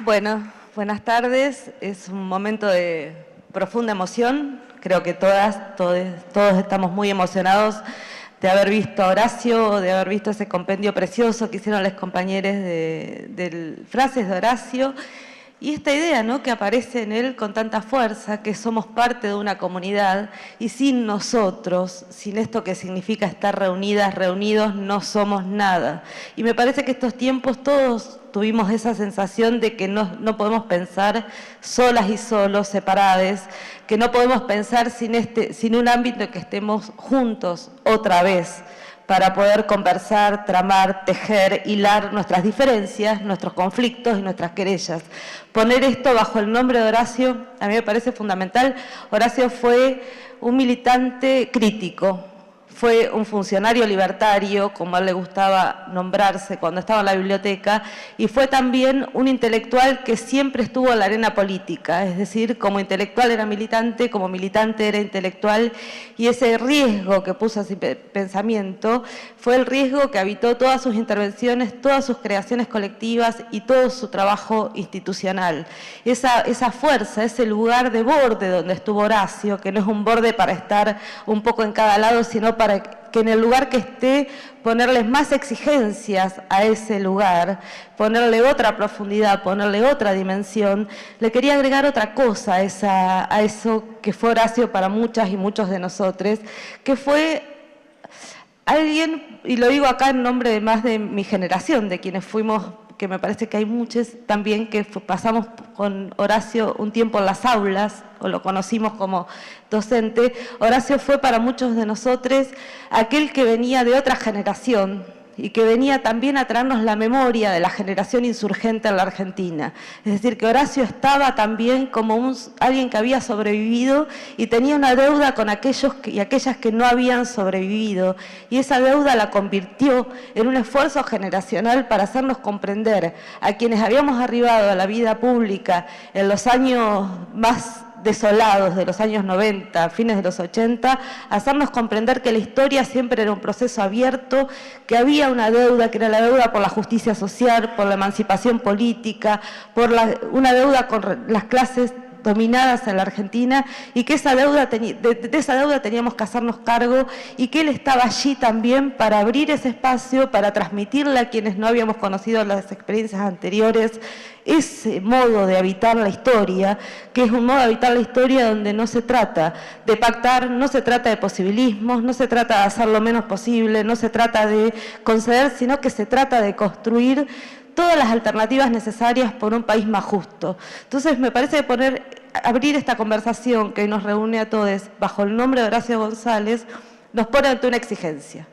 Bueno, buenas tardes. Es un momento de profunda emoción. Creo que todos estamos muy emocionados de haber visto a Horacio, de haber visto ese compendio precioso que hicieron los compañeros de frases de Horacio. Y esta idea, ¿no?, que aparece en él con tanta fuerza, que somos parte de una comunidad y sin nosotros, sin esto que significa estar reunidas, reunidos, no somos nada. Y me parece que estos tiempos todos tuvimos esa sensación de que no podemos pensar solas y solos, separadas, que no podemos pensar sin un ámbito en que estemos juntos otra vez, para poder conversar, tramar, tejer, hilar nuestras diferencias, nuestros conflictos y nuestras querellas. Poner esto bajo el nombre de Horacio, a mí me parece fundamental. Horacio fue un militante crítico, fue un funcionario libertario, como a él le gustaba nombrarse cuando estaba en la biblioteca, y fue también un intelectual que siempre estuvo en la arena política, es decir, como intelectual era militante, como militante era intelectual, y ese riesgo que puso a su pensamiento fue el riesgo que habitó todas sus intervenciones, todas sus creaciones colectivas y todo su trabajo institucional. Esa fuerza, ese lugar de borde donde estuvo Horacio, que no es un borde para estar un poco en cada lado, sino para que en el lugar que esté ponerles más exigencias a ese lugar, ponerle otra profundidad, ponerle otra dimensión. Le quería agregar otra cosa a eso que fue Horacio para muchas y muchos de nosotros, que fue alguien, y lo digo acá en nombre de más de mi generación, de quienes fuimos, que me parece que hay muchos también que pasamos con Horacio un tiempo en las aulas, o lo conocimos como docente. Horacio fue para muchos de nosotros aquel que venía de otra generación y que venía también a traernos la memoria de la generación insurgente en la Argentina. Es decir, que Horacio estaba también como alguien que había sobrevivido y tenía una deuda con aquellos y aquellas que no habían sobrevivido. Y esa deuda la convirtió en un esfuerzo generacional para hacernos comprender a quienes habíamos arribado a la vida pública en los años más desolados de los años 90, fines de los 80, hacernos comprender que la historia siempre era un proceso abierto, que había una deuda, que era la deuda por la justicia social, por la emancipación política, una deuda con las clases dominadas en la Argentina, y que de esa deuda teníamos que hacernos cargo, y que él estaba allí también para abrir ese espacio, para transmitirle a quienes no habíamos conocido las experiencias anteriores, ese modo de habitar la historia, que es un modo de habitar la historia donde no se trata de pactar, no se trata de posibilismos, no se trata de hacer lo menos posible, no se trata de conceder, sino que se trata de construir todas las alternativas necesarias por un país más justo. Entonces, me parece que abrir esta conversación que nos reúne a todos bajo el nombre de Horacio González nos pone ante una exigencia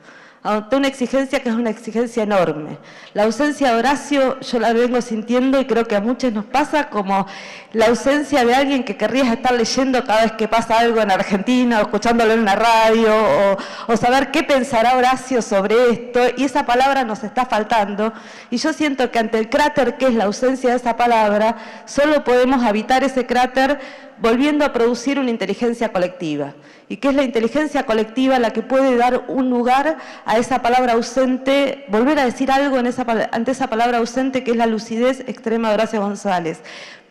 que es una exigencia enorme. La ausencia de Horacio yo la vengo sintiendo y creo que a muchos nos pasa como la ausencia de alguien que querrías estar leyendo cada vez que pasa algo en Argentina o escuchándolo en la radio o saber qué pensará Horacio sobre esto, y esa palabra nos está faltando, y yo siento que ante el cráter que es la ausencia de esa palabra, solo podemos habitar ese cráter volviendo a producir una inteligencia colectiva, y que es la inteligencia colectiva la que puede dar un lugar a esa palabra ausente, volver a decir algo ante esa palabra ausente, que es la lucidez extrema de Horacio González.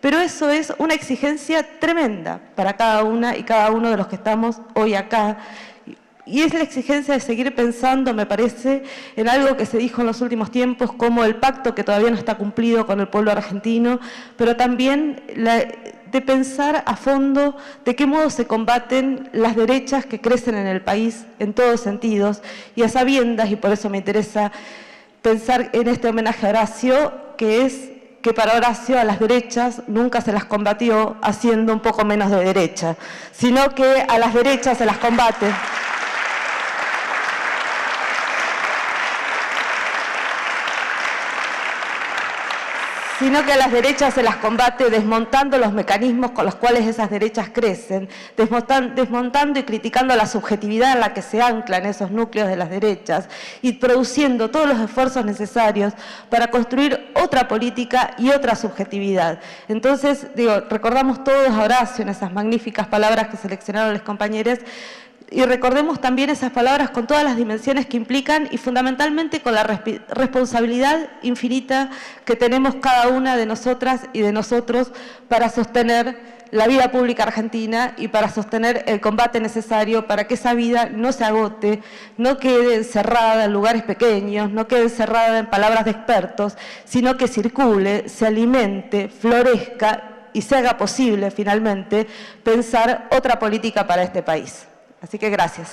Pero eso es una exigencia tremenda para cada una y cada uno de los que estamos hoy acá. Y es la exigencia de seguir pensando, me parece, en algo que se dijo en los últimos tiempos, como el pacto que todavía no está cumplido con el pueblo argentino, pero también de pensar a fondo de qué modo se combaten las derechas que crecen en el país en todos sentidos, y a sabiendas, y por eso me interesa pensar en este homenaje a Horacio, que es que para Horacio a las derechas nunca se las combatió haciendo un poco menos de derecha, sino que a las derechas se las combate desmontando los mecanismos con los cuales esas derechas crecen, desmontando y criticando la subjetividad en la que se anclan esos núcleos de las derechas, y produciendo todos los esfuerzos necesarios para construir otra política y otra subjetividad. Entonces, recordamos todos a Horacio en esas magníficas palabras que seleccionaron los compañeros, y recordemos también esas palabras con todas las dimensiones que implican y fundamentalmente con la responsabilidad infinita que tenemos cada una de nosotras y de nosotros para sostener la vida pública argentina y para sostener el combate necesario para que esa vida no se agote, no quede encerrada en lugares pequeños, no quede encerrada en palabras de expertos, sino que circule, se alimente, florezca y se haga posible finalmente pensar otra política para este país. Así que gracias.